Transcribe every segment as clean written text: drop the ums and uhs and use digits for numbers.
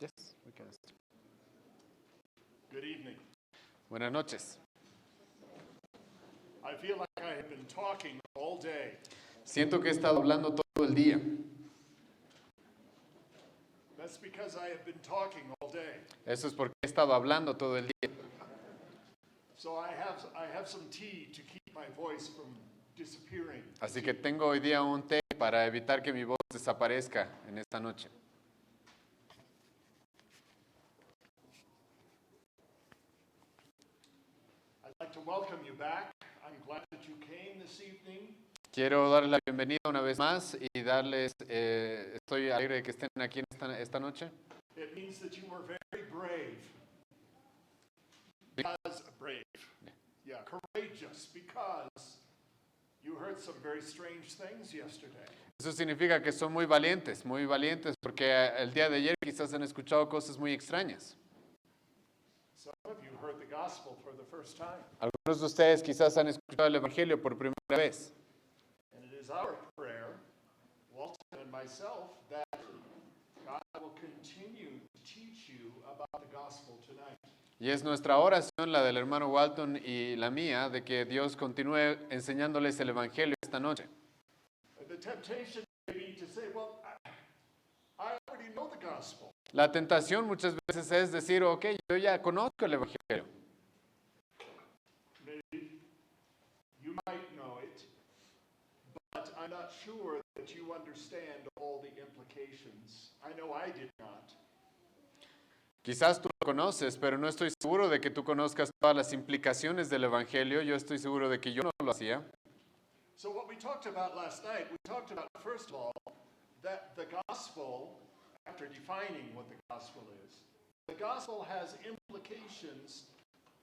Yes, we can start. Good evening. Buenas noches. I feel like I have been talking all day. Siento que he estado hablando todo el día. That's because I have been talking all day. Eso es porque he estado hablando todo el día. So I have some tea to keep my voice from disappearing. Así que tengo hoy día un té para evitar que mi voz desaparezca en esta noche. I'd like to welcome you back. I'm glad that you came this evening. Quiero darles la bienvenida una vez más y darles, estoy alegre de que estén aquí en esta noche. It means that you were very brave. Courageous, because you heard some very strange things yesterday. Eso significa que son muy valientes porque el día de ayer quizás han escuchado cosas muy extrañas. Some of you heard the gospel for the first time. Algunos de ustedes quizás han escuchado el evangelio por primera vez. And it is our prayer, Walton and myself, that God will continue to teach you about the gospel tonight. Y es nuestra oración, la del hermano Walton y la mía, de que Dios continúe enseñándoles el evangelio esta noche. The temptation may be to say, well, I already know the gospel. La tentación muchas veces es decir, ok, yo ya conozco el evangelio. Maybe you might know it, but I'm not sure that you understand all the implications. I know I did not. Quizás tú lo conoces, pero no estoy seguro de que tú conozcas todas las implicaciones del evangelio. Yo estoy seguro de que yo no lo hacía. So what we talked about last night, we talked about, first of all, that the gospel, after defining what the gospel is, the gospel has implications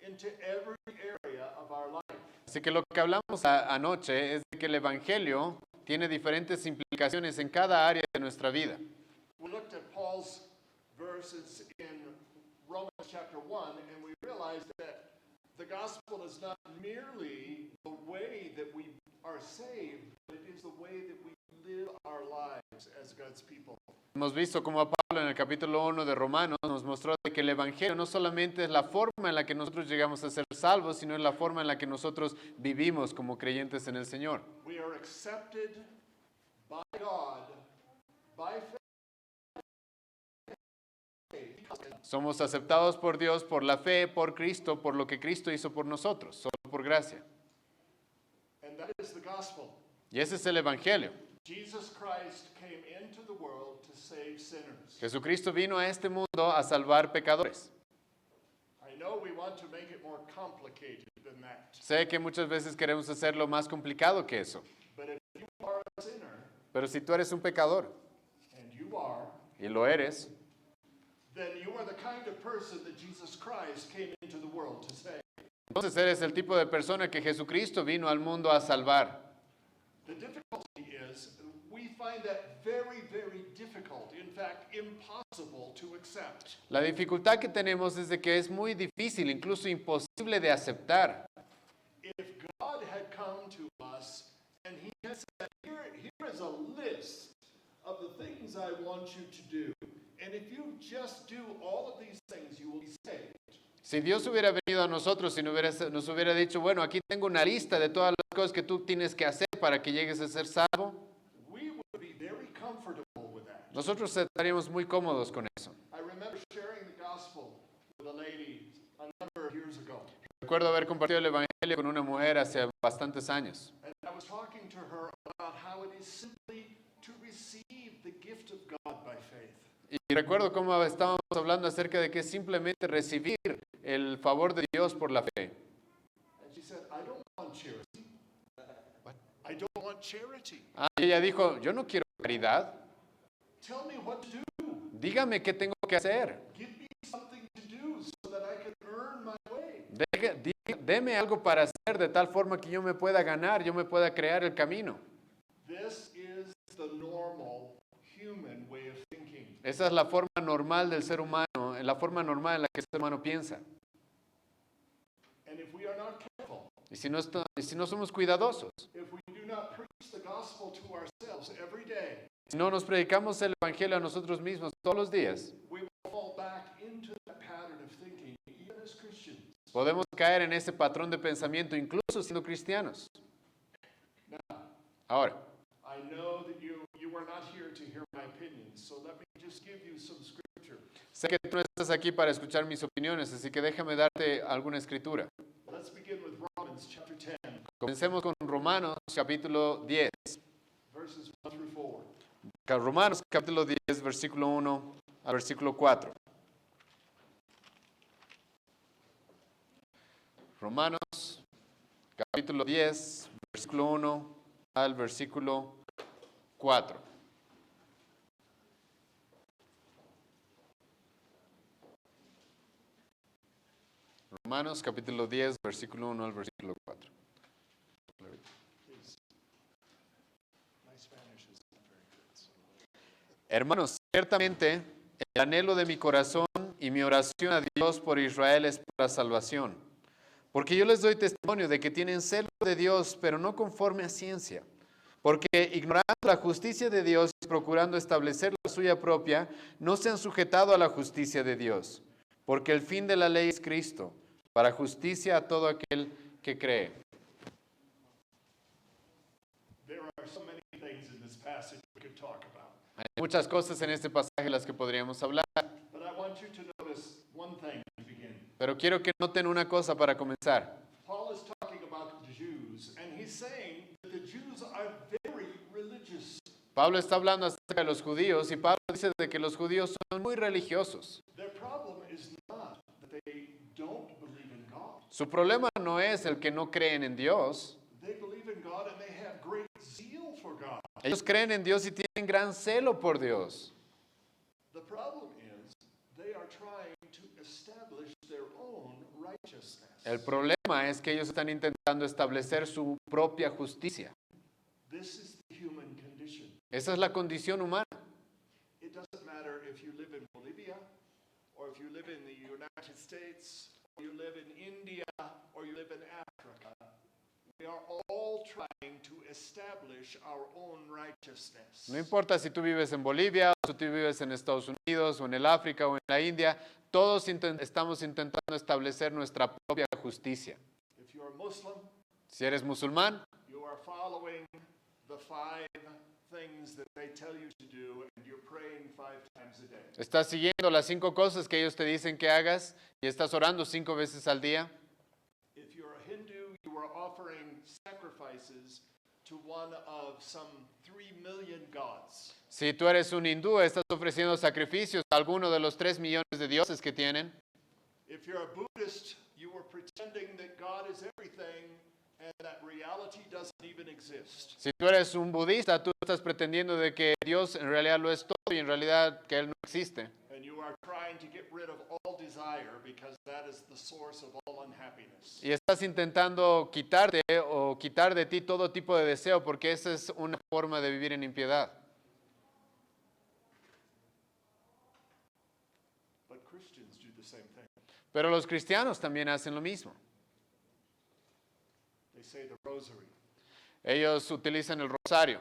into every area of our life. Así que lo que hablamos anoche es de que el evangelio tiene diferentes implicaciones en cada área de nuestra vida. We looked at Paul's verses in Romans chapter 1, and we realized that the gospel is not merely the way that we are saved, but it is the way that we live our lives as God's people. Hemos visto cómo Pablo en el capítulo 1 de Romanos nos mostró de que el evangelio no solamente es la forma en la que nosotros llegamos a ser salvos, sino es la forma en la que nosotros vivimos como creyentes en el Señor. We are accepted by God by faith. Somos aceptados por Dios por la fe, por Cristo, por lo que Cristo hizo por nosotros, solo por gracia. And that is the gospel. Y ese es el evangelio. Jesus Christ came into the world to save sinners. Jesucristo vino a este mundo a salvar pecadores. I know we want to make it more complicated than that. Sé que muchas veces queremos hacerlo más complicado que eso. But if you are a sinner, Pero si tú eres un pecador, and you are, y lo eres, then you are the kind of person that Jesus Christ came into the world to save. entonces eres el tipo de persona que Jesucristo vino al mundo a salvar. The difficulty is we find that very, very difficult, in fact, impossible to accept. La dificultad que tenemos es de que es muy difícil, incluso imposible de aceptar. If God had come to us and he had said, here is a list of the things I want you to do, and if you just do all of these things, you will be saved. Si Dios hubiera venido a nosotros y nos hubiera dicho, bueno, aquí tengo una lista de todas las cosas que tú tienes que hacer para que llegues a ser salvo, We would be very comfortable with that. nosotros estaríamos muy cómodos con eso. I remember sharing the gospel with a lady a number of years ago. Recuerdo haber compartido el evangelio con una mujer hace bastantes años. And I was talking to her about how it is simply to receive the gift of God by faith. Y recuerdo cómo estábamos hablando acerca de que es simplemente recibir el favor de Dios por la fe. And she said, I don't want charity. I don't want charity. Y ella dijo, yo no quiero caridad, Tell me what to do. dígame qué tengo que hacer. Give me something to do so that I can earn my way. Deme algo para hacer de tal forma que yo me pueda ganar, yo me pueda crear el camino. This is the normal human way of thinking. Esa es la forma normal del ser humano, la forma normal en la que el ser humano piensa. And if we are not careful, Y si no somos cuidadosos, if we do not preach the gospel to ourselves every day, si no nos predicamos el evangelio a nosotros mismos todos los días, we will fall Podemos caer en ese patrón de pensamiento incluso siendo cristianos. Now, Ahora, I know that you are not here to hear my opinions, so let me just give you some scripture. sé que tú no estás aquí para escuchar mis opiniones, así que déjame darte alguna escritura. Let's begin with Romans chapter 10, Comencemos con Romanos capítulo 10. verses 1 through 4. Romanos capítulo 10, versículo 1 al versículo 4. Romanos capítulo 10, versículo 1 al versículo 4. Romanos capítulo 10, versículo 1 al versículo 4. Please. My Spanish is not very good. So. Hermanos, ciertamente el anhelo de mi corazón y mi oración a Dios por Israel es para salvación. Porque yo les doy testimonio de que tienen celo de Dios, pero no conforme a ciencia. Porque ignorando la justicia de Dios y procurando establecer la suya propia, no se han sujetado a la justicia de Dios. Porque el fin de la ley es Cristo, para justicia a todo aquel que cree. There are so many things in this passage we could talk about. Hay muchas cosas en este pasaje de las que podríamos hablar, But I want you to notice one thing to begin. pero quiero que noten una cosa para comenzar. Paul is talking about the Jews, and he's saying that the Jews are very religious. Pablo está hablando acerca de los judíos y Pablo dice de que los judíos son muy religiosos. Their problem is not that they don't believe in God. Su problema no es el que no creen en Dios. They believe in God and they have great zeal for God. Ellos creen en Dios y tienen gran celo por Dios. The problem is they are trying to establish their own righteousness. El problema es que ellos están intentando establecer su propia justicia. This is the human condition. Esa es la condición humana. It doesn't matter if you live in Bolivia, or if you live in the United States, or you live in India, or you live in Africa. We are all trying to establish our own righteousness. No importa si tú vives en Bolivia, o si tú vives en Estados Unidos, o en el África, o en la India, todos estamos intentando establecer nuestra propia justicia. If you are Muslim, Si eres musulmán, you are following the 5 things that they tell you to do, and you're praying 5 times a day. estás siguiendo las 5 cosas que ellos te dicen que hagas y estás orando 5 veces al día. If you're a Hindu, you are offering sacrifices to one of some 3 million gods. Si tú eres un hindú, estás ofreciendo sacrificios a alguno de los 3 millones de dioses que tienen. If you're a Buddhist, you are pretending that God is everything and that reality doesn't even exist. Si tú eres un budista, tú estás pretendiendo de que Dios en realidad lo es todo y en realidad que Él no existe. And you are trying to get rid of all desire because that is the source of all unhappiness. Y estás intentando quitarte o quitar de ti todo tipo de deseo porque esa es una forma de vivir en impiedad. But Christians do the same thing. Pero los cristianos también hacen lo mismo. They say the rosary. Ellos utilizan el rosario.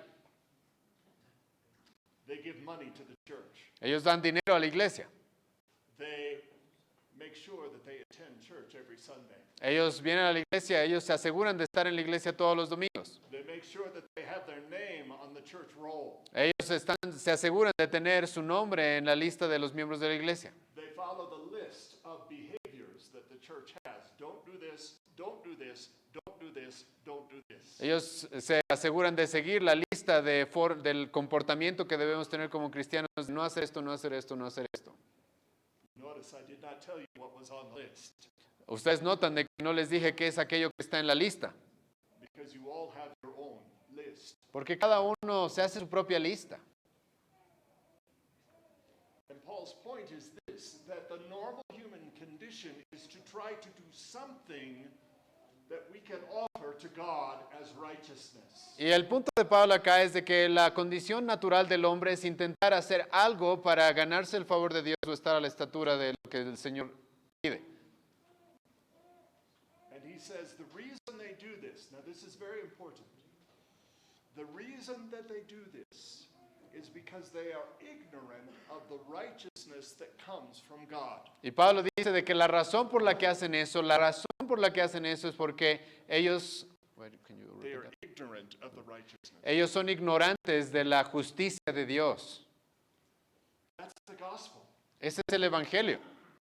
They give money to the church. Ellos dan dinero a la iglesia. They make sure that they attend church every Sunday. Ellos vienen a la iglesia, ellos se aseguran de estar en la iglesia todos los domingos. They make sure that they have their name on the church roll. Ellos se aseguran de tener su nombre en la lista de los miembros de la iglesia. They follow the list of behaviors that the church has. Don't do this, don't do this, don't do this, don't do this. Ellos se aseguran de seguir la lista del comportamiento que debemos tener como cristianos. No hacer esto, no hacer esto, no hacer esto. Notice I did not tell you what was on the list Ustedes notan de que no les dije qué es aquello que está en la lista. because you all have your own list. Porque cada uno se hace su propia lista. And Paul's point is this, that the normal human condition is to try to do something that we can offer to God as righteousness. Y el punto de Pablo acá es de que la condición natural del hombre es intentar hacer algo para ganarse el favor de Dios o estar a la estatura de lo que el Señor pide. And he says the reason they do this, now this is very important. The reason that they do this is because they are ignorant of the righteousness righteousness that comes from God. Y Pablo dice de que la razón por la que hacen eso, es porque ellos, They are ignorant of the righteousness. ellos son ignorantes de la justicia de Dios. That's the gospel. Ese es el evangelio.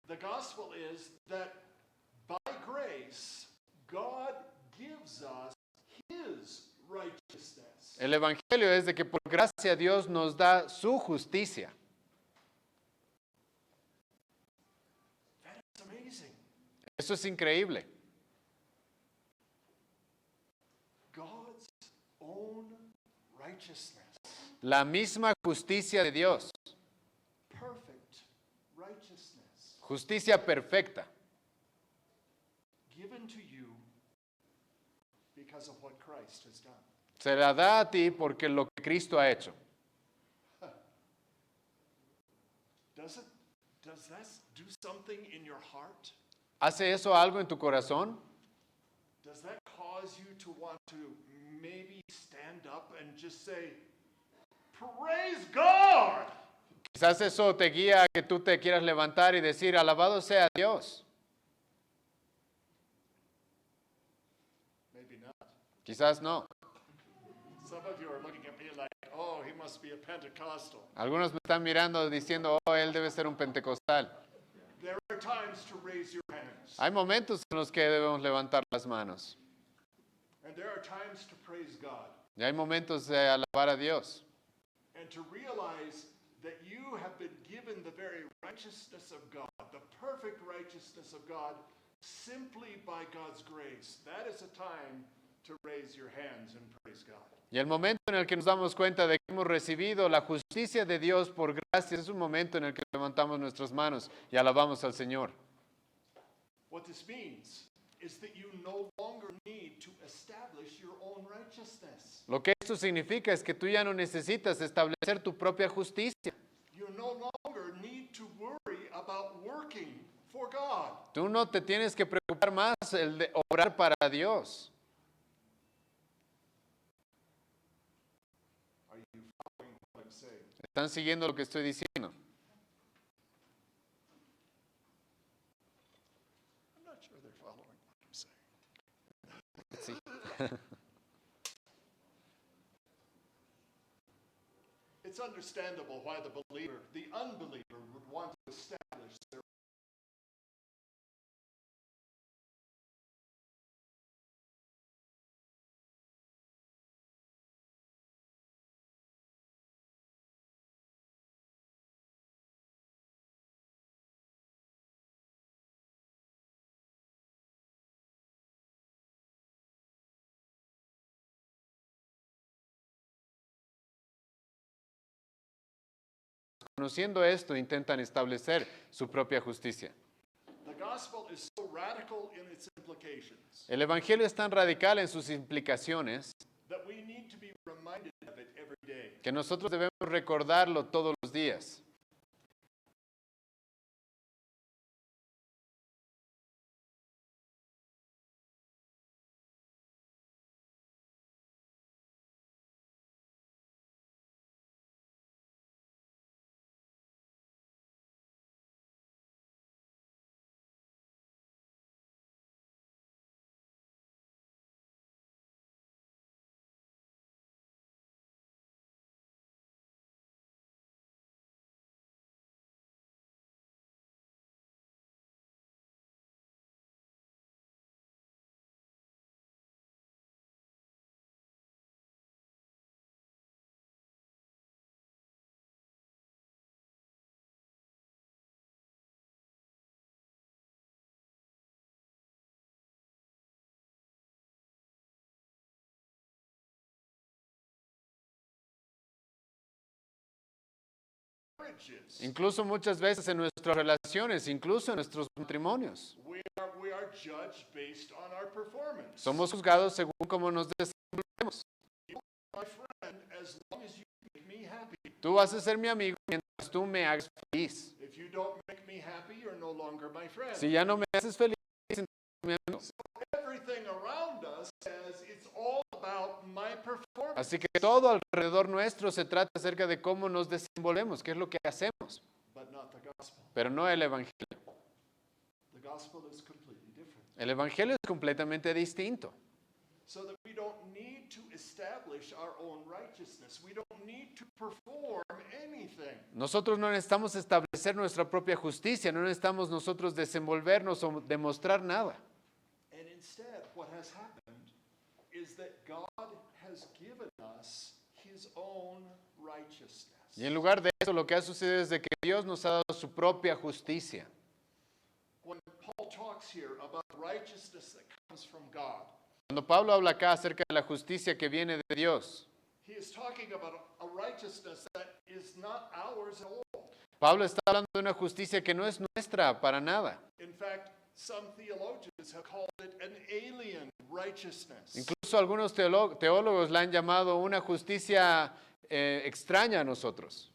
The gospel is that by grace, God gives us His righteousness. El evangelio es de que por gracia Dios nos da su justicia. That is amazing. Eso es increíble. God's own righteousness. La misma justicia de Dios. Perfect righteousness. Justicia perfecta. Given to you because of what Christ has done. Se la da a ti porque lo que Cristo ha hecho. Does that do something in your heart? ¿Hace eso algo en tu corazón? Does that cause you to want to maybe stand up and just say, praise God? Quizás eso te guía a que tú te quieras levantar y decir, alabado sea Dios. Maybe not. Quizás no. Some of you are looking at me like, oh, he must be a Pentecostal. Algunos me están mirando diciendo, oh, él debe ser un pentecostal. There are times to raise your hands. Hay momentos en los que debemos levantar las manos. And there are times to praise God. Y hay momentos de alabar a Dios. And to realize that you have been given the very righteousness of God, the perfect righteousness of God, simply by God's grace. That is a time to raise your hands and praise God. Y el momento en el que nos damos cuenta de que hemos recibido la justicia de Dios por gracia es un momento en el que levantamos nuestras manos y alabamos al Señor. What this means is that you no longer need to establish your own righteousness. Lo que esto significa es que tú ya no necesitas establecer tu propia justicia. You no longer need to worry about working for God. Tú no te tienes que preocupar más el de obrar para Dios. Are you following what I'm saying? ¿Están siguiendo lo que estoy diciendo? I'm not sure they're following what I'm saying. Sí. It's understandable why the unbeliever would want to establish their Conociendo esto, intentan establecer su propia justicia. The gospel is so radical in its implications El evangelio es tan radical en sus implicaciones that we need to be reminded of it every day. que nosotros debemos recordarlo todos los días. Marriages, Incluso muchas veces en nuestras relaciones, incluso en nuestros matrimonios. we are judged based on our performance. Somos juzgados según cómo nos desenvolvemos. My friend, as long as you make me happy. Tú vas a ser mi amigo mientras tú me hagas feliz. If you don't make me happy, you're no longer my friend. Si ya no me haces feliz, entonces mi amigo. Everything around us says it's all about my performance. Así que todo alrededor nuestro se trata acerca de cómo nos desenvolvemos, qué es lo que hacemos. But but not the gospel. pero no el Evangelio. The gospel is completely different. El Evangelio es completamente distinto. So that we don't need to establish our own righteousness. We don't need to perform anything. Nosotros no necesitamos establecer nuestra propia justicia, no necesitamos nosotros desenvolvernos o demostrar nada. And instead, what has happened is that God has given us his own righteousness. Y en lugar de eso, lo que ha sucedido es de que Dios nos ha dado su propia justicia. When Paul talks here about righteousness that comes from God, Cuando Pablo habla acá acerca de la justicia que viene de Dios, he is talking about a righteousness that is not ours at all. Pablo está hablando de una justicia que no es nuestra para nada. In fact, some theologians have called it an alien righteousness. Incluso algunos teólogos la han llamado una justicia extraña a nosotros.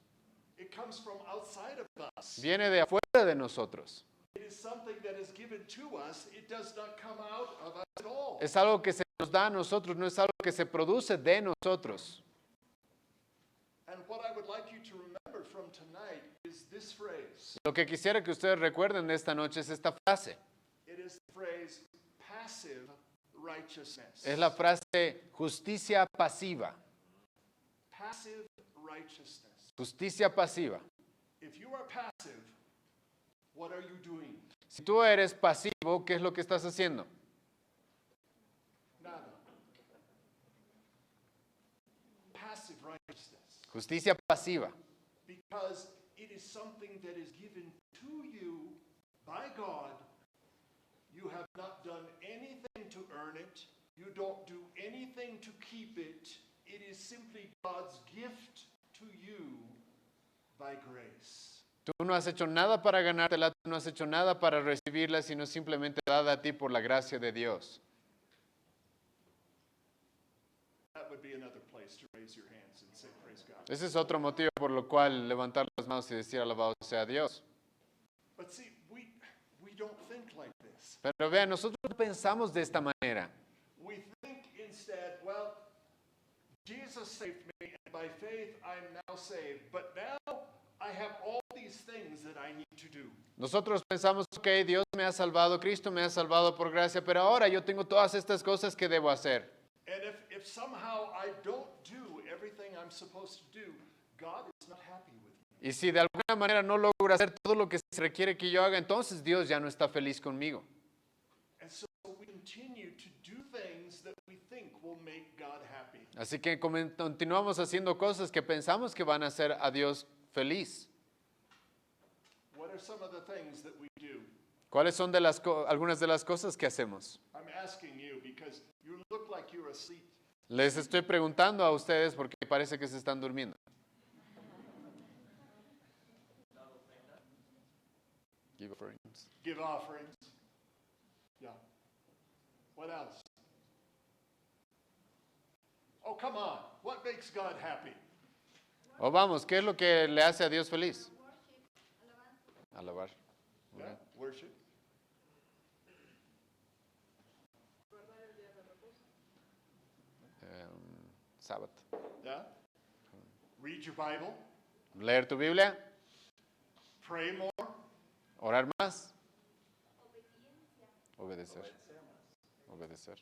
It comes from outside of us. Viene de afuera de nosotros. It is something that is given to us. It does not come out of us at all. Es algo que se nos da a nosotros, no es algo que se produce de nosotros. And what I would like you to remember from tonight is this phrase. Lo que quisiera que ustedes recuerden de esta noche es esta frase. It is the phrase passive righteousness. Es la frase justicia pasiva. Passive righteousness. Justicia pasiva. If you are passive, what are you doing? Si tú eres pasivo, ¿qué es lo que estás haciendo? Nada. Passive righteousness. Justicia pasiva. Because it is something that is given to you by God. You have not done anything to earn it. You don't do anything to keep it. It is simply God's gift to you by grace. Tú no has hecho nada para ganártela, tú no has hecho nada para recibirla, sino simplemente dada a ti por la gracia de Dios. That would be another place to raise your hands and say, praise God. Ese es otro motivo por lo cual levantar las manos y decir alabado sea Dios. But see, we don't think like this. Pero vean, nosotros no pensamos de esta manera. We think instead, well, Jesus saved me, and by faith I'm now saved. But now I have all these things that I need to do. Nosotros pensamos, ok, Dios me ha salvado, Cristo me ha salvado por gracia, pero ahora yo tengo todas estas cosas que debo hacer. And if somehow I don't do everything I'm supposed to do, God is not happy with me. Y si de alguna manera no logro hacer todo lo que se requiere que yo haga, entonces Dios ya no está feliz conmigo. And so we continue to do things that we think will make God happy. Así que continuamos haciendo cosas que pensamos que van a hacer a Dios feliz. What are some of the things that we do? ¿Cuáles son de algunas de las cosas que hacemos? I'm asking you because you look like you're asleep. Les estoy preguntando a ustedes porque parece que se están durmiendo. Give offerings. Give offerings. Yeah. What else? Oh, come on. What makes God happy? O vamos, ¿qué es lo que le hace a Dios feliz? Alabar. Yeah, worship. Sábado. Yeah. Read your Bible. Leer tu Biblia, Pray more. orar más, obedecer. Obedecer.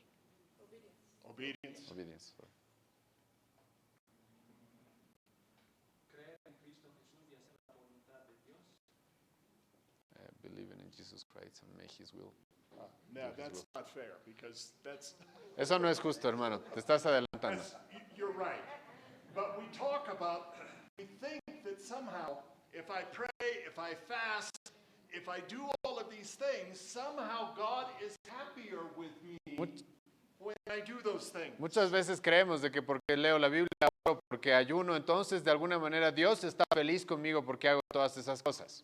Obedience. Obedience. Believing in Jesus Christ and make His will. No, that's not fair because that's Eso no es justo, hermano. Te estás adelantando. you're right. But we talk about, we think that somehow if I pray, if I fast, if I do all of these things, somehow God is happier with me when I do those things. Muchas veces creemos de que porque leo la Biblia, oro, porque ayuno, entonces de alguna manera Dios está feliz conmigo porque hago todas esas cosas.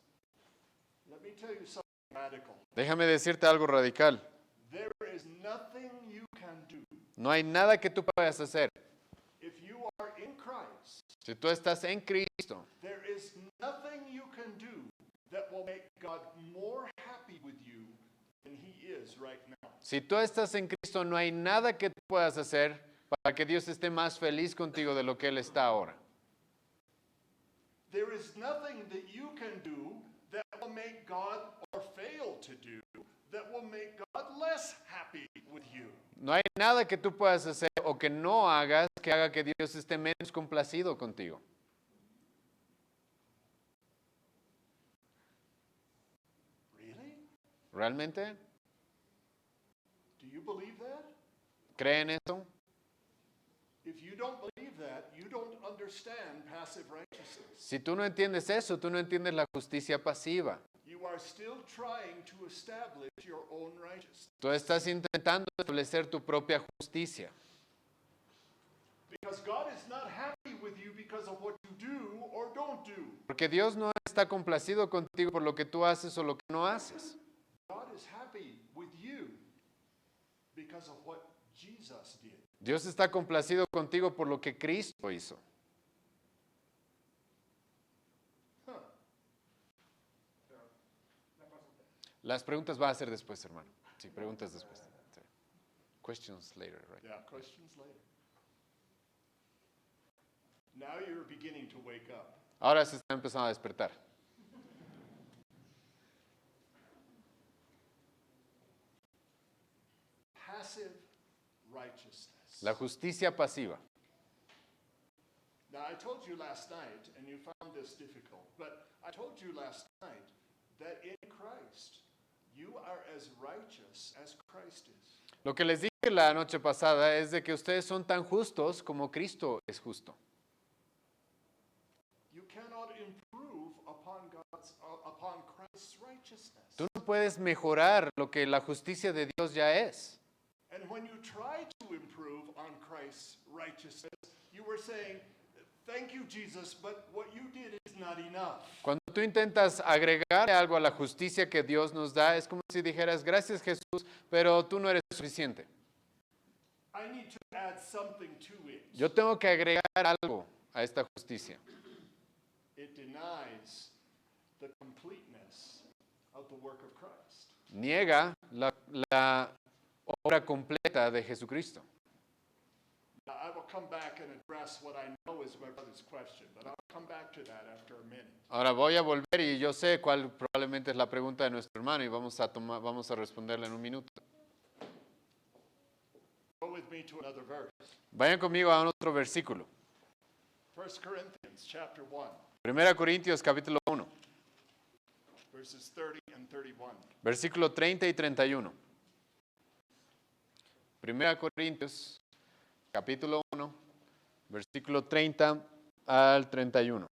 Let me tell you something radical. Déjame decirte algo radical. There is nothing you can do. No hay nada que tú puedas hacer. If you are in Christ, Si tú estás en Cristo, there is nothing you can do that will make God more happy with you than He is right now. si tú estás en Cristo, no hay nada que tú puedas hacer para que Dios esté más feliz contigo de lo que Él está ahora. There is nothing that you can do No hay nada que tú puedas hacer o que no hagas que haga que Dios esté menos complacido contigo. Really? ¿Realmente? Do you believe that? ¿Creen eso? If you don't believe that, you don't understand passive righteousness. Si tú no entiendes eso, tú no entiendes la justicia pasiva. You are still trying to establish your own righteousness. Tú estás intentando establecer tu propia justicia. Because God is not happy with you because of what you do or don't do. Porque Dios no está complacido contigo por lo que tú haces o lo que no haces. God is happy with you because of what Jesus did. Dios está complacido contigo por lo que Cristo hizo. Huh. Las preguntas van a ser después, hermano. Sí, preguntas después. Sí. Questions later, right? Yeah, questions later. Now you're beginning to wake up. Ahora se está empezando a despertar. Passive righteousness. La justicia pasiva. Now, I told you last night, and you found this difficult, but I told you last night that in Christ, you are as righteous as Christ is. Lo que les dije la noche pasada es de que ustedes son tan justos como Cristo es justo. You cannot improve upon Christ's righteousness. Tú no puedes mejorar lo que la justicia de Dios ya es. And when you try to improve on Christ's righteousness, you were saying, thank you, Jesus, but what you did is not enough. Cuando tú intentas agregar algo a la justicia que Dios nos da, es como si dijeras, gracias Jesús, pero tú no eres suficiente. I need to add something to it. Yo tengo que agregar algo a esta justicia. It denies the completeness of the work of Christ. Niega la obra completa de Jesucristo. Now, I will come back and address what I know is my brother's question, but I'll come back to that after a minute. Ahora voy a volver y yo sé cuál probablemente es la pregunta de nuestro hermano y vamos a responderla en un minuto. Go with me to another verse. Vayan conmigo a otro versículo. 1 Corinthians chapter 1, 1 Corintios capítulo 1, verses 30 and 31. versículo 30 y 31. 1 Corintios capítulo 1, versículo 30 al 31.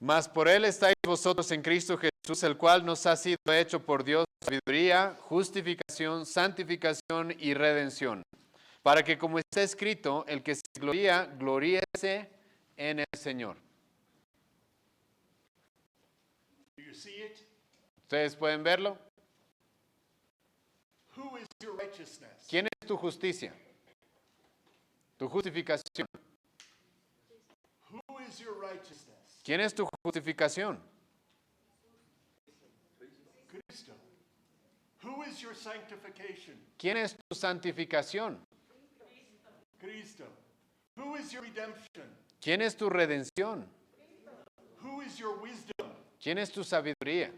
Mas por él estáis vosotros en Cristo Jesús, el cual nos ha sido hecho por Dios sabiduría, justificación, santificación y redención, para que como está escrito, el que se gloría, gloríese en el Señor. Do you see it? ¿Ustedes pueden verlo? Who is your righteousness? ¿Quién es tu justicia? Tu justificación. Who is your righteousness? ¿Quién es tu justificación? Cristo. Who is your sanctification? ¿Quién es tu santificación? Cristo. Who is your redemption? ¿Quién es tu redención? Who is your wisdom? ¿Quién es tu sabiduría?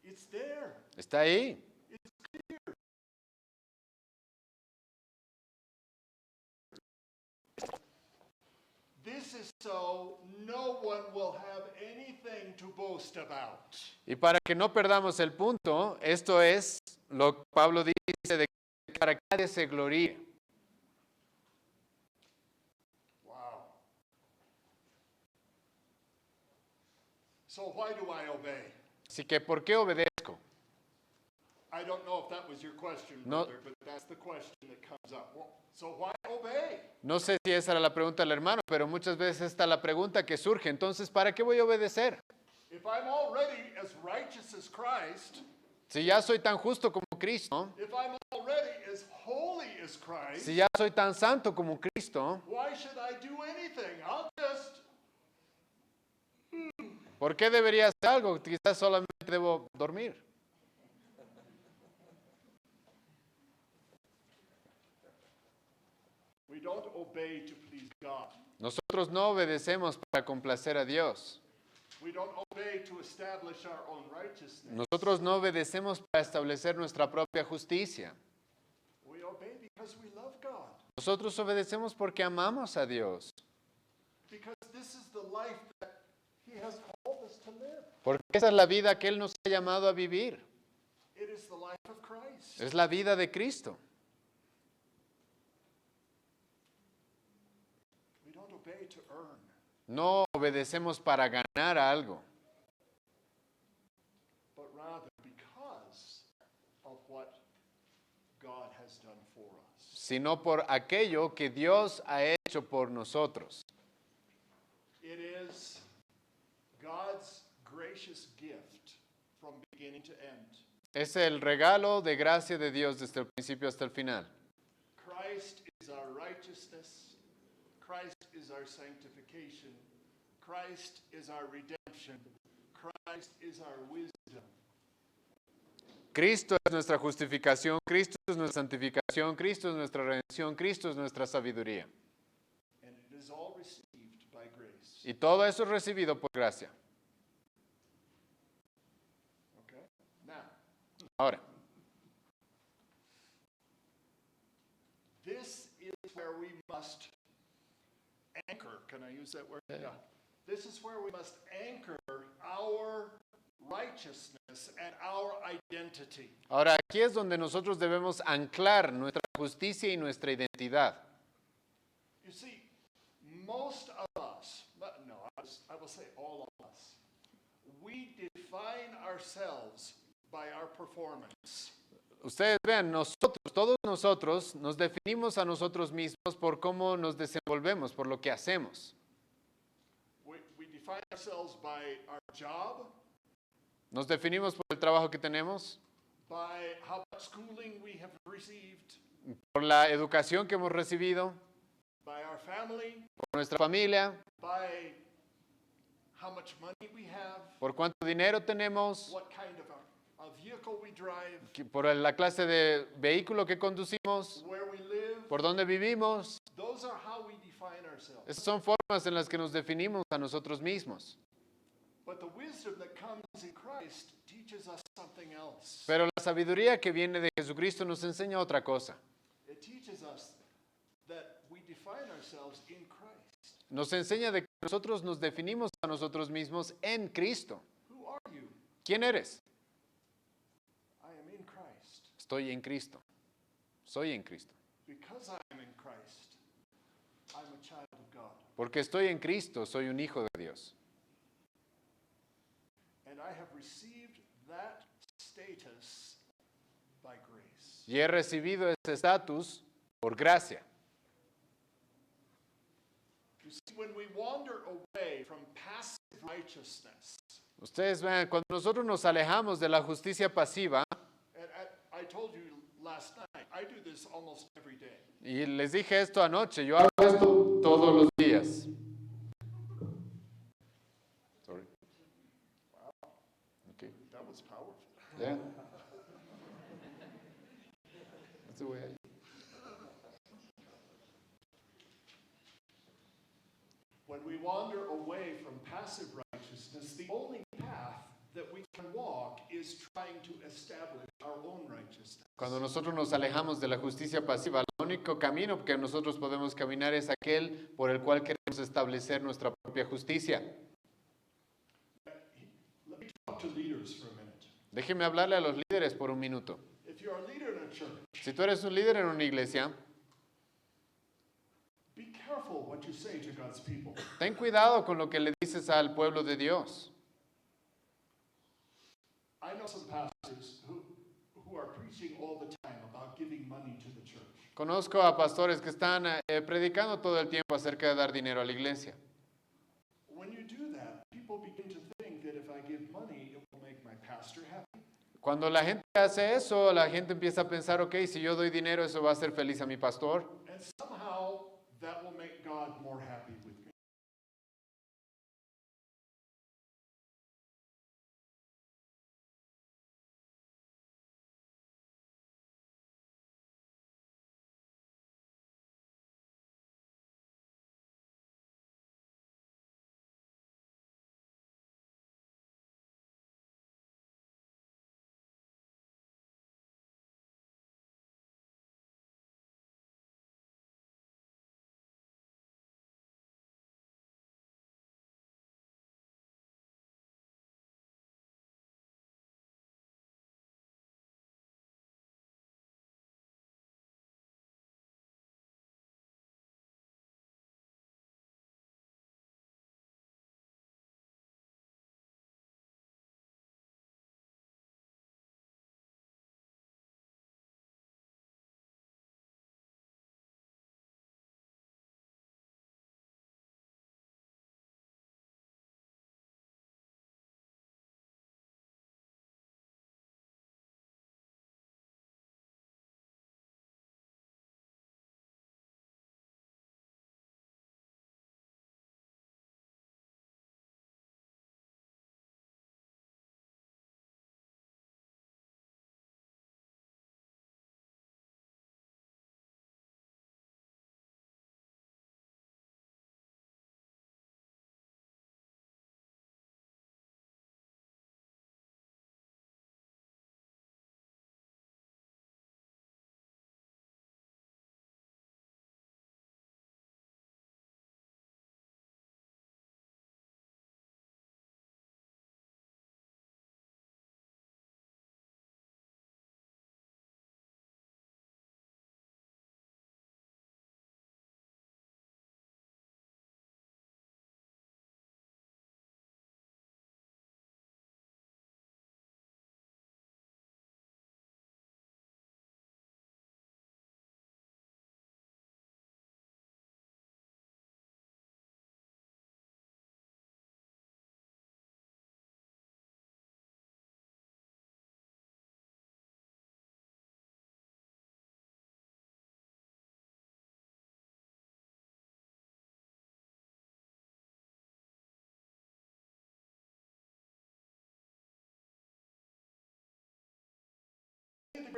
It's there. Está ahí. It's clear. This is so no one will have anything to boast about. Y para que no perdamos el punto, esto es lo que Pablo dice de que para que nadie se gloríe. Wow. So why do I obey? Así que, ¿por qué obedezco? I don't know if that was your question, No. brother, but that's the question that comes up. Well, so why obey? No sé si esa era la pregunta del hermano, pero muchas veces esta es la pregunta que surge. Entonces, ¿para qué voy a obedecer? If I'm already as righteous as Christ, Si ya soy tan justo como Cristo, if I'm already as holy as Christ, si ya soy tan santo como Cristo, why should I do anything? I'll just ¿por qué debería hacer algo? Quizás solamente debo dormir. don't obey to please God. Nosotros no obedecemos para complacer a Dios. We don't obey to establish our own righteousness. Nosotros no obedecemos para establecer nuestra propia justicia. We obey because we love God. Nosotros obedecemos porque amamos a Dios. Because this is the life that He has called us to live. Porque esa es la vida que Él nos ha llamado a vivir. It is the life of Christ. Es la vida de Cristo. We don't obey to earn. No obedecemos para ganar algo, But rather because of what God has done for us. sino por aquello que Dios ha hecho por nosotros. It is God's gracious gift from beginning to end. Es el regalo de gracia de Dios desde el principio hasta el final. Christ is our righteousness. Christ is our sanctification. Christ is our redemption. Christ is our wisdom. Cristo es nuestra justificación, Cristo es nuestra santificación, Cristo es nuestra redención, Cristo es nuestra sabiduría. And it is all received by grace. Y todo eso es recibido por gracia. Okay? Now, Ahora, this is where we must anchor. Can I use that word? Yeah. This is where we must anchor our righteousness and our identity. ahora aquí es donde nosotros debemos anclar nuestra justicia y nuestra identidad. You see, most of us, no, I will say all of us, we define ourselves by our performance. Ustedes vean, nosotros, todos nosotros, nos definimos a nosotros mismos por cómo nos desenvolvemos, por lo que hacemos. We define ourselves by our job, Nos definimos por el trabajo que tenemos, by how much schooling we have received, por la educación que hemos recibido, by our family, por nuestra familia, by how much money we have, por cuánto dinero tenemos, what kind of a vehicle we drive, por la clase de vehículo que conducimos, where we live. por dónde vivimos. Those are how we define ourselves. Esas son formas en las que nos definimos a nosotros mismos. But the wisdom that comes in Christ teaches us something else. Pero la sabiduría que viene de Jesucristo nos enseña otra cosa. It teaches us that we define ourselves in Christ. Nos enseña de que nosotros nos definimos a nosotros mismos en Cristo. Who are you? ¿Quién eres? I am in Christ. Estoy en Cristo. Soy en Cristo. Because I am in Christ, I'm a child of God. Porque estoy en Cristo, soy un hijo de Dios. And I have received that status by grace. Y he recibido ese estatus por gracia. You see, when we wander away from passive righteousness, Ustedes vean, cuando nosotros nos alejamos de la justicia pasiva, and I told you last night, I do this almost every day. y les dije esto anoche, yo hago esto todos los días. Sorry. Okay. That was powerful. Yeah. That's the way I... When we wander away from passive righteousness, the only path that we can walk is trying to establish our own righteousness. Cuando nosotros nos alejamos de la justicia pasiva, el único camino que nosotros podemos caminar es aquel por el cual queremos establecer nuestra propia justicia. Let me talk to leaders for a minute. Déjeme hablarle a los líderes por un minuto. If you're a leader in a church, Si tú eres un líder en una iglesia, be careful what you say to God's people. ten cuidado con lo que le dices al pueblo de Dios. I know some pastors who are preaching all the time about giving money to the church. Conozco a pastores que están predicando todo el tiempo acerca de dar dinero a la iglesia. When you do that, people begin to think that if I give money, it will make my pastor happy. Cuando la gente hace eso, la gente empieza a pensar, ok, si yo doy dinero, eso va a hacer feliz a mi pastor. And somehow that will make God more happy with me.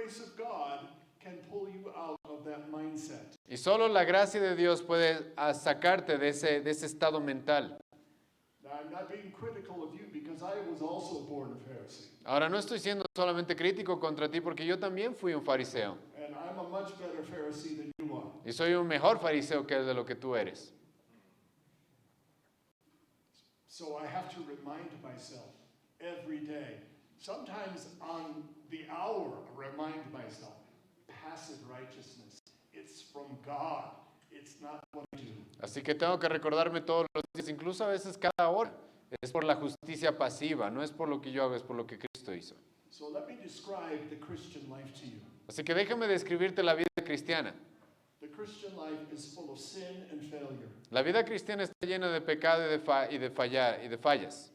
grace of God can pull you out of that mindset. Y solo la gracia de Dios puede sacarte de ese estado mental. Now, I'm not being critical of you because I was also born a Pharisee. Ahora, no estoy siendo solamente crítico contra ti porque yo también fui un fariseo. And I'm a much better Pharisee than you are. Y soy un mejor fariseo que de lo que tú eres. So I have to remind myself every day. Sometimes on the hour, remind myself. Passive righteousness. It's from God. It's not what I do. Así que tengo que recordarme todos los días, incluso a veces cada hora. Es por la justicia pasiva, no es por lo que yo hago, es por lo que Cristo hizo. So let me describe the Christian life to you. Así que déjame describirte la vida cristiana. The Christian life is full of sin and failure. La vida cristiana está llena de pecado y de fallas.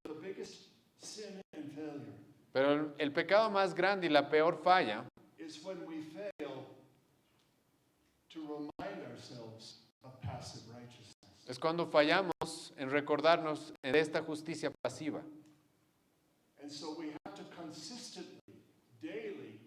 But the biggest sin and failure Pero el pecado más grande y la peor falla is when we fail to remind ourselves of passive righteousness. es cuando fallamos en recordarnos de esta justicia pasiva. And so we have to consistently, daily,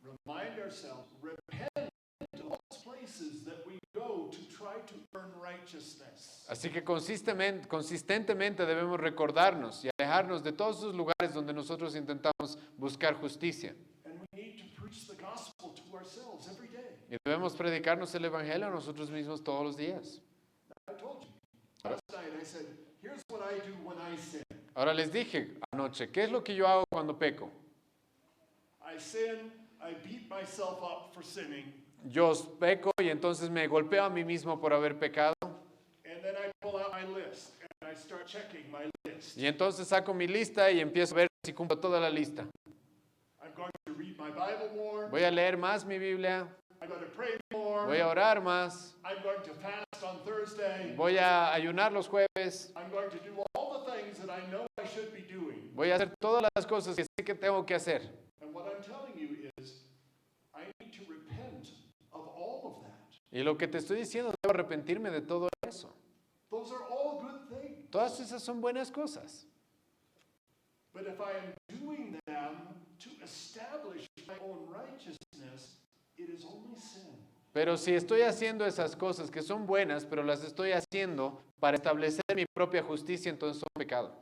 remind ourselves, repent of all places that we go to try to earn righteousness. Así que consistentemente debemos recordarnos y alejarnos de todos esos lugares donde nosotros intentamos buscar justicia. And we need to preach the gospel to ourselves every day. Y debemos predicarnos el evangelio a nosotros mismos todos los días. I told you, last night I said, here's what I do when I sin. Ahora les dije anoche, ¿qué es lo que yo hago cuando peco? I sin, I beat myself up for sinning, Yo peco y entonces me golpeo a mí mismo por haber pecado. and then I pull out my list and I start checking my list. Y entonces saco mi lista y empiezo a ver si cumplo toda la lista. I'm going to read my Bible more. Voy a leer más mi Biblia, I'm going to pray more. voy a orar más, I'm going to fast on Thursday. voy a ayunar los jueves, I'm going to do all the things that I know I should be doing. voy a hacer todas las cosas que sé que tengo que hacer. And what I'm telling you is, I need to repent of all of that. Y lo que te estoy diciendo, debo arrepentirme de todo eso. Those are all good things. Todas esas son buenas cosas. But if I am doing them to establish my own righteousness, it is only sin. Pero si estoy haciendo esas cosas que son buenas, pero las estoy haciendo para establecer mi propia justicia, entonces son pecado.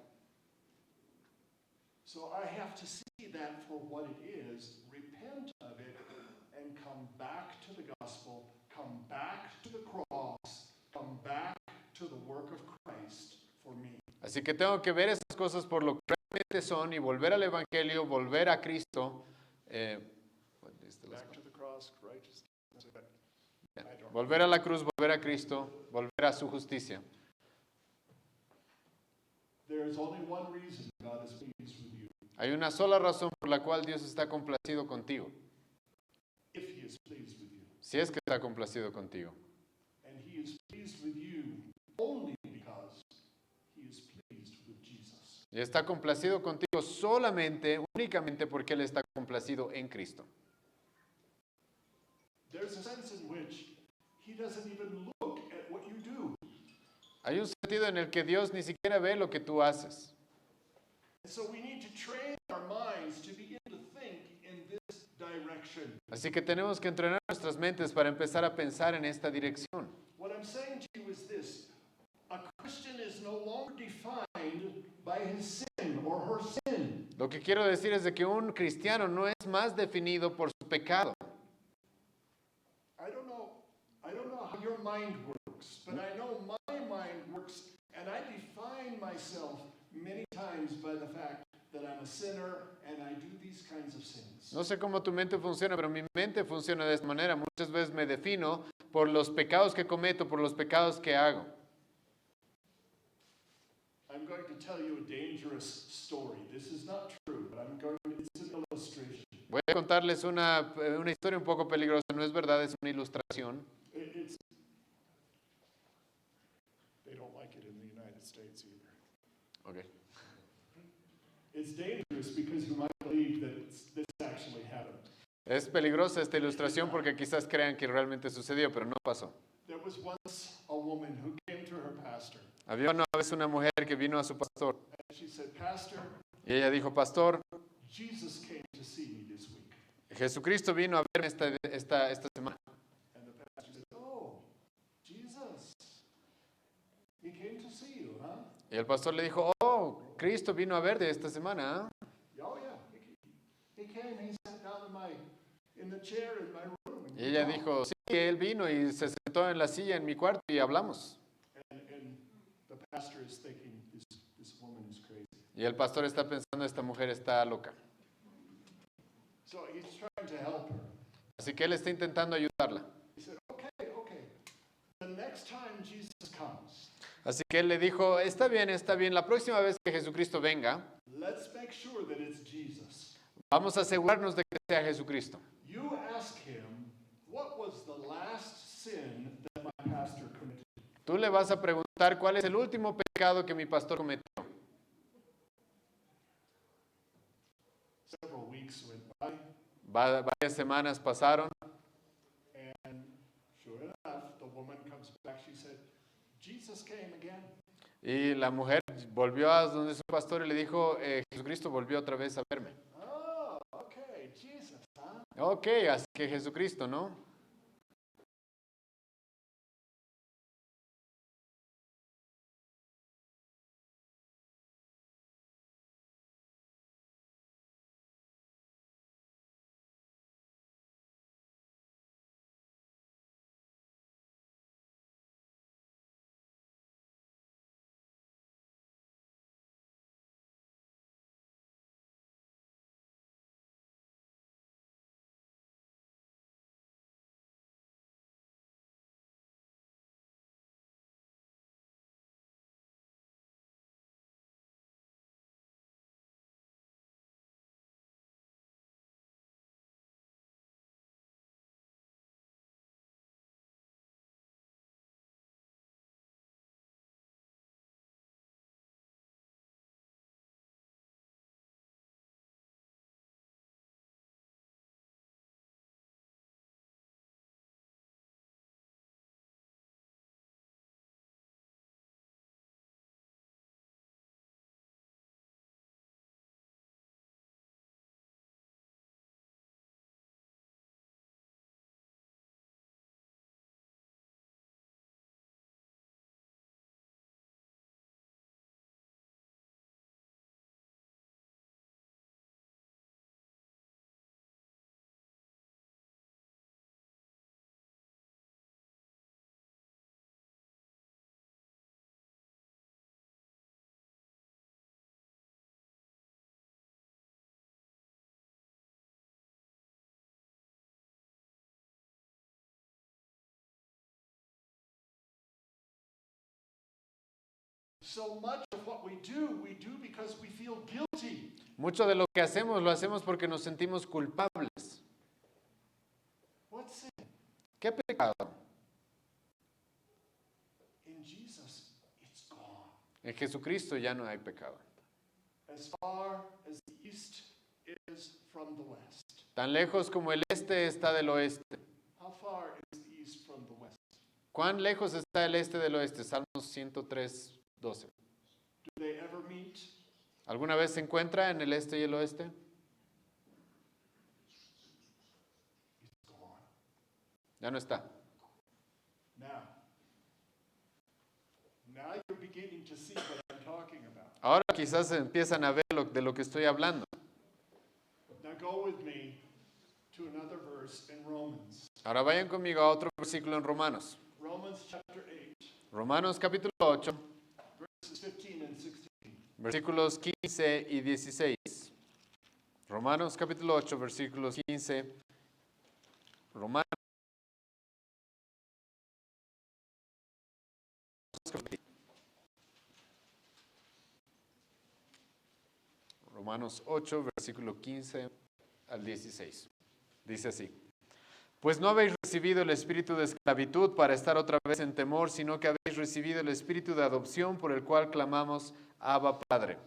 So I have to see that for what it is, repent of it, and come back to the gospel, come back to the cross, come back to the work of Christ for me. Así que tengo que ver esas cosas por lo que realmente son y volver al Evangelio, volver a Cristo. Back to the cross, righteousness. I don't Volver a la cruz, volver a Cristo, volver a su justicia. There is only one reason God is pleased with you, Hay una sola razón por la cual Dios está complacido contigo, if He is pleased with you. si es que está complacido contigo. And He is pleased with you only because He is pleased with Jesus. Y está complacido contigo solamente, únicamente porque Él está complacido en Cristo. There's a sense in which He doesn't even look at what you do. Hay un sentido en el que Dios ni siquiera ve lo que tú haces. And so we need to train our minds to begin to think in this direction. Así que tenemos que entrenar nuestras mentes para empezar a pensar en esta dirección. What I'm saying to you is this: a Christian is no longer defined by his sin or her sin. Lo que quiero decir es de que un cristiano no es más definido por su pecado. I don't know how your mind works, but I know my mind works, and I define myself many times by the fact that I'm a sinner and I do these kinds of sins. No sé cómo tu mente funciona, pero mi mente funciona de esta manera. Muchas veces me defino por los pecados que cometo, por los pecados que hago. I'm going to tell you a dangerous story. This is not true, but it's an illustration. Voy a contarles una historia un poco peligrosa. No es verdad, es una ilustración. They don't like it in the United States either. Okay. It's dangerous because you might believe that this actually happened. Es peligrosa esta ilustración porque quizás crean que realmente sucedió, pero no pasó. There was once a woman who came to her pastor, Había una vez una mujer que vino a su pastor and she said, "Pastor, y ella dijo, pastor, Jesus came to see me this week." Jesucristo vino a verme esta semana. And the pastor said, oh, Jesus, he came to see you, huh? Y el pastor le dijo, oh, Cristo vino a verte esta semana. ¿Ah? Oh, yeah, he came, he sat down in the chair in my room. And Y ella dijo, sí, él vino y se sentó en la silla en mi cuarto y hablamos. And the pastor is thinking, this woman is crazy. Y el pastor está pensando, esta mujer está loca. So he's trying to help her. Así que él está intentando ayudarla. He said, okay. The next time Jesus comes, Así que él le dijo, está bien, la próxima vez que Jesucristo venga, let's make sure that it's Jesus. vamos a asegurarnos de que sea Jesucristo. You ask him, what was the last sin that my pastor committed? Tú le vas a preguntar cuál es el último pecado que mi pastor cometió. Several weeks went by, Varias semanas pasaron and sure enough, the woman comes back. She said, Jesus came again. y la mujer volvió a donde su pastor y le dijo, Jesucristo volvió otra vez a verme. Oh, okay, Jesus, huh? Ok, así que Jesucristo, ¿no? So much of what we do because we feel guilty. Mucho de lo que hacemos lo hacemos porque nos sentimos culpables. What's sin? ¿Qué pecado? In Jesus, it's gone. En Jesucristo ya no hay pecado. As far as the east is from the west. Tan lejos como el este está del oeste. How far is the east from the west? ¿Cuán lejos está el este del oeste? Salmos 103, 12. Do they ever meet? ¿Alguna vez se encuentra en el este y el oeste? It's gone. Ya no está. Now you're beginning to see what I'm talking about. Ahora quizás empiezan a ver de lo que estoy hablando. Now go with me to another verse in Romans. Ahora vayan conmigo a otro versículo en Romanos. Romans chapter 8, Romanos capítulo 8, verses 15 and 16. versículos 15 y 16. Romanos capítulo 8, versículos 15. Romanos 8, versículo 15 al 16. Dice así. Pues no habéis recibido el espíritu de esclavitud para estar otra vez en temor, sino que habéis recibido el espíritu de adopción por el cual clamamos, Abba, Padre.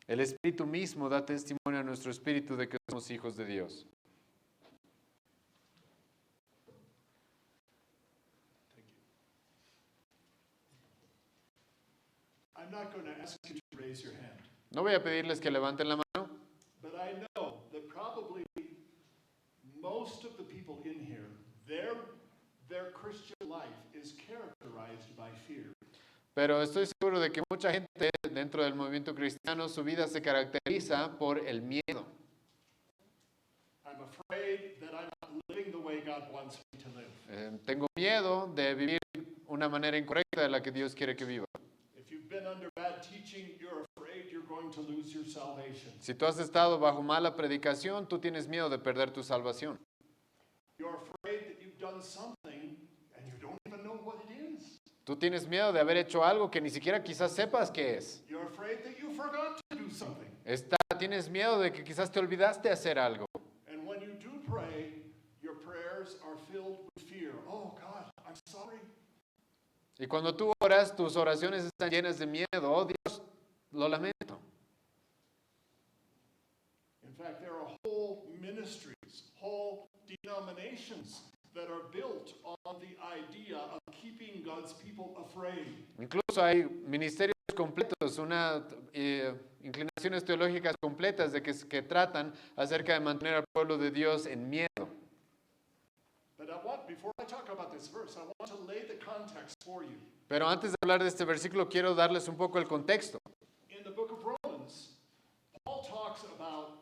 El espíritu mismo da testimonio a nuestro espíritu de que somos hijos de Dios. Thank you. I'm not going to ask you to raise your hand, No voy a pedirles que levanten la mano, but I know that probably Pero estoy seguro de que mucha gente dentro del movimiento cristiano, su vida se caracteriza por el miedo. I'm afraid that I'm not living the way God wants me to live. Tengo miedo de vivir una manera incorrecta de la que Dios quiere que viva. If you've been under bad teaching, you're afraid you're going to lose your salvation. Si tú has estado bajo mala predicación, tú tienes miedo de perder tu salvación. You're afraid that you've done something and you don't even know what it is. Tú tienes miedo de haber hecho algo que ni siquiera quizás sepas qué es. You're afraid that you forgot to do something. Tienes miedo de que quizás te olvidaste hacer algo. And when you do pray, your prayers are filled with fear. Oh God, I'm sorry. Y cuando tú oras, tus oraciones están llenas de miedo. Oh Dios, lo lamento. In fact, there are whole ministries, whole denominations that are built on the idea of keeping God's people afraid. Incluso hay ministerios completos, inclinaciones teológicas completas que tratan acerca de mantener al pueblo de Dios en miedo. But before I talk about this verse, I want to lay the context for you. Pero antes de hablar de este versículo, quiero darles un poco el contexto. In the book of Romans, Paul talks about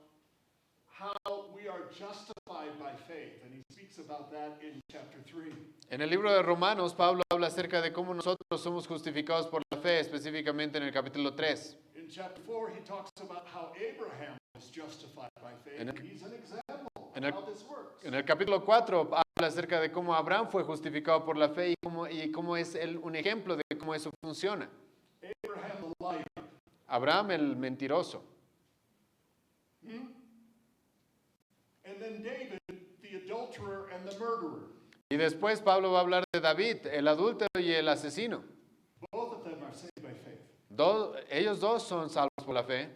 how we are justified by faith, and he speaks about that in chapter 3. En el libro de Romanos, Pablo habla acerca de cómo nosotros somos justificados por la fe, específicamente en el capítulo 3. In chapter 4, he talks about how Abraham was justified by faith, and he's an example of how this works. En el capítulo 4 habla acerca de cómo Abraham fue justificado por la fe y cómo es un ejemplo de cómo eso funciona. Abraham the liar. Abraham el mentiroso. And then David, the adulterer and the murderer. Y después Pablo va a hablar de David, el adúltero y el asesino. Both of them are saved by faith. Ellos dos son salvos por la fe.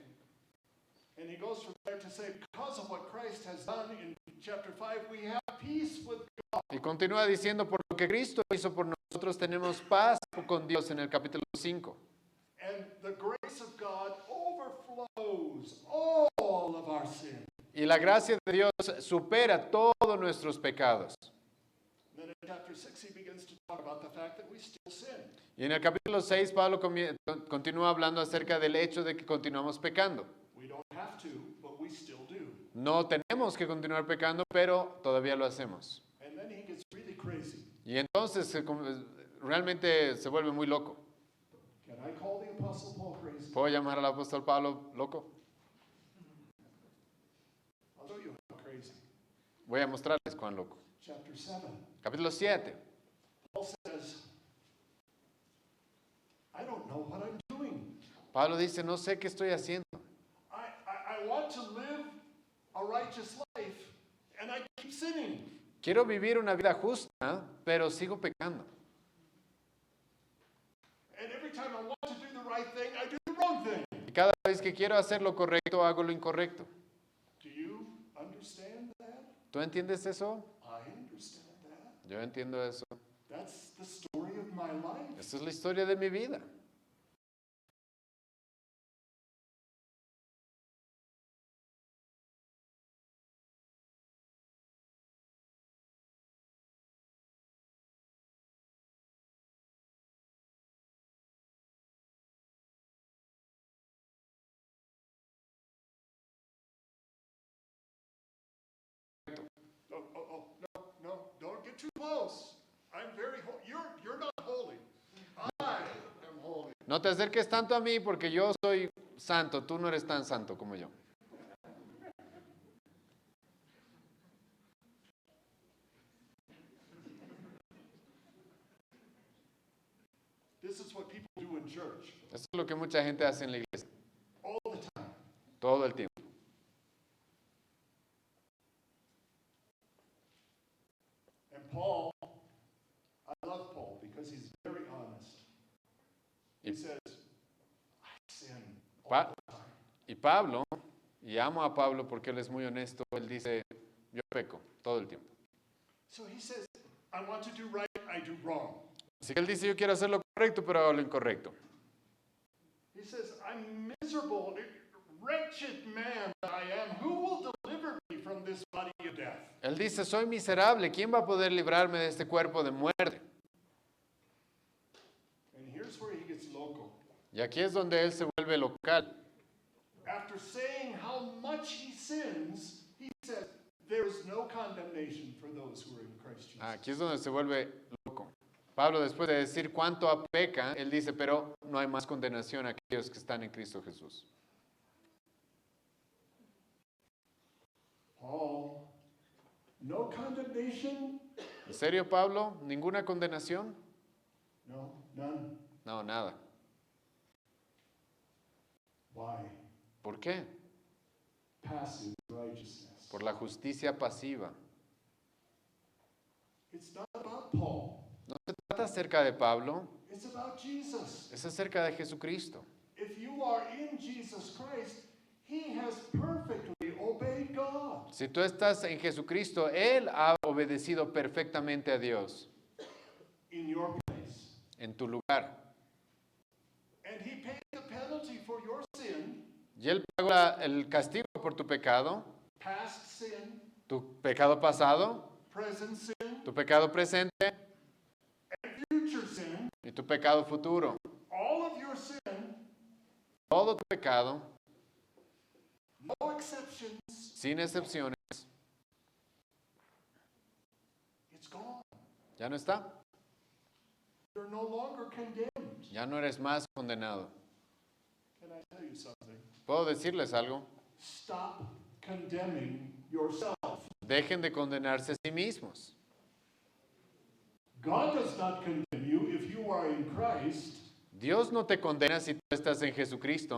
And he goes from there to say, because of what Christ has done in chapter 5, we have peace with God. Y continúa diciendo, por lo que Cristo hizo por nosotros, tenemos paz con Dios en el capítulo 5. And the grace of God overflows all of our sin. Y la gracia de Dios supera todos nuestros pecados. Then in chapter 6, he begins to talk about the fact that we still sin. Y en el capítulo 6, Pablo continúa hablando acerca del hecho de que continuamos pecando. We don't have to, but we still do. No tenemos que continuar pecando, pero todavía lo hacemos. And then he gets really crazy. Y entonces realmente se vuelve muy loco. Can I call the Apostle Paul crazy? ¿Puedo llamar al apóstol Pablo loco? I'll show you how crazy. Voy a mostrarles cuán loco. Chapter 7. Capítulo 7. Paul says, I don't know what I'm doing. Pablo dice, no sé qué estoy haciendo. I want to live a righteous life, and I keep sinning. Quiero vivir una vida justa, pero sigo pecando. And every time I want to do the right thing, I do the wrong thing. Y cada vez que quiero hacer lo correcto, hago lo incorrecto. Do you understand that? ¿Tú entiendes eso? I understand that. Yo entiendo eso. That's the story of my life. Esta es la historia de mi vida. No, don't get too close. I'm very holy. You're not holy. I am holy. No te acerques tanto a mí porque yo soy santo, tú no eres tan santo como yo. This is what people do in church Eso es lo que mucha gente hace en la iglesia, all the time. todo el tiempo. And Paul, I love Paul because he's very honest. He says, I sin all the time. Y Pablo, y amo a Pablo porque él es muy honesto, él dice, yo peco todo el tiempo. So he says, I want to do right, I do wrong. Así que él dice, yo quiero hacer lo correcto, pero hago lo incorrecto. He says, I'm miserable, wretched man that I am. Who will deliver me from this body of death? Él dice, soy miserable, ¿quién va a poder librarme de este cuerpo de muerte? And here's where he gets aquí es donde él se vuelve local. After saying how much he sins, he says, there is no condemnation for those who are in Christ Jesus. Aquí es donde se vuelve loco. Pablo, después de decir cuánto peca, él dice, pero no hay más condenación a aquellos que están en Cristo Jesús. Paul, no condemnation? ¿En serio, Pablo? ¿Ninguna condenación? No, none. No, nada. Why? ¿Por qué? Passive righteousness. Por la justicia pasiva. It's not about Paul. No se trata acerca de Pablo, It's about Jesus. es acerca de Jesucristo. If you are in Jesus Christ, he has perfectly obeyed God. Si tú estás en Jesucristo, Él ha obedecido perfectamente a Dios In your place. en tu lugar. And he paid the penalty for your sin, Y Él pagó el castigo por tu pecado, past sin, tu pecado pasado, present sin, tu pecado presente and future sin. y tu pecado futuro. All of your sin, Todo tu pecado, no exceptions, sin excepciones, it's gone. ya no está. You're no longer condemned. Ya no eres más condenado. Can I tell you something? ¿Puedo decirles algo? Stop condemning yourself. Dejen de condenarse a sí mismos. God does not condemn you if you are in Christ. Dios no te condena si tú estás en Jesucristo.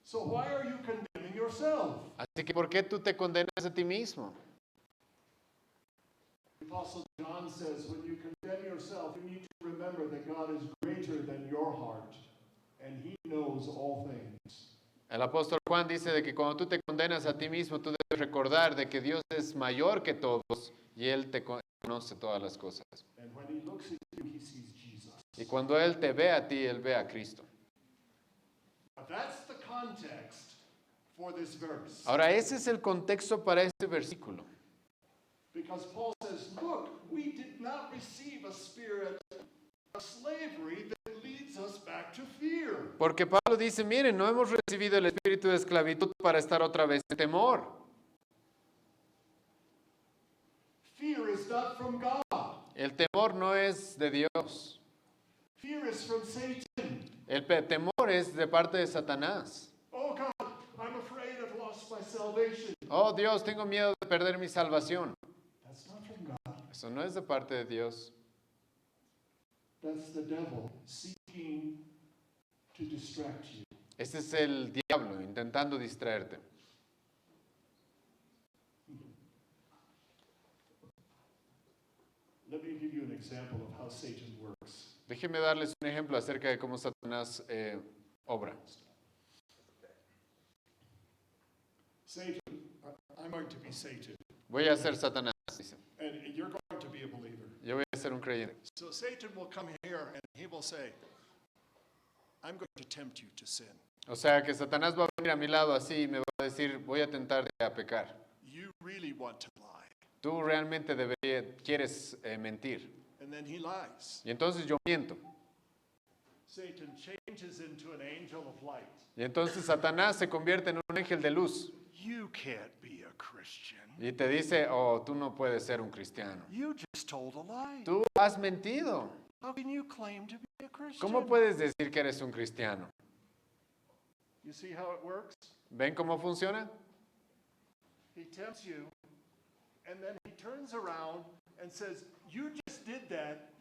So why are you condemning yourself? Así que, ¿por qué tú te condenas a ti mismo? The Apostle John says, when you condemn yourself, you need to remember that God is greater than your heart, and he knows all things. El apóstol Juan dice de que cuando tú te condenas a ti mismo, tú debes recordar de que Dios es mayor que todos y Él te conoce todas las cosas. And when he looks at you, he sees Jesus. Y cuando Él te ve a ti, Él ve a Cristo. But that's the context for this verse. Ahora, ese es el contexto para este versículo. Because Paul says, look, we did not receive a spirit of slavery that leads us back to fear. Porque Pablo dice, miren, no hemos recibido el espíritu de esclavitud para estar otra vez en temor. Fear is not from God. El temor no es de Dios. Fear is from Satan. El temor es de parte de Satanás. Oh God, I'm afraid I've lost my salvation. Oh Dios, tengo miedo de perder mi salvación. That's not from God. Eso no es de parte de Dios. That's the devil seeking to distract you. Ese es el diablo intentando distraerte. Let me give you an example of how Satan works. Déjenme darles un ejemplo acerca de cómo Satanás obra. Satan, I'm going to be Satan, Voy a ser Satanás, dice. and you're going to be a believer. Yo voy a ser un creyente. So Satan will come here and he will say, I'm going to tempt you to sin. O sea que Satanás va a venir a mi lado así y me va a decir, voy a tentarte a pecar. You really want to lie. Tú realmente quieres mentir. And then he lies. Y entonces yo miento. Satan changes into an angel of light. Y entonces Satanás se convierte en un ángel de luz. You can't be a Christian. Y te dice, oh, tú no puedes ser un cristiano. You just told a lie. Tú has mentido. How can you claim to be a Christian? ¿Cómo puedes decir que eres un cristiano? You see how it works? ¿Ven cómo funciona? He tempts you, and then he turns around and says, you just did that.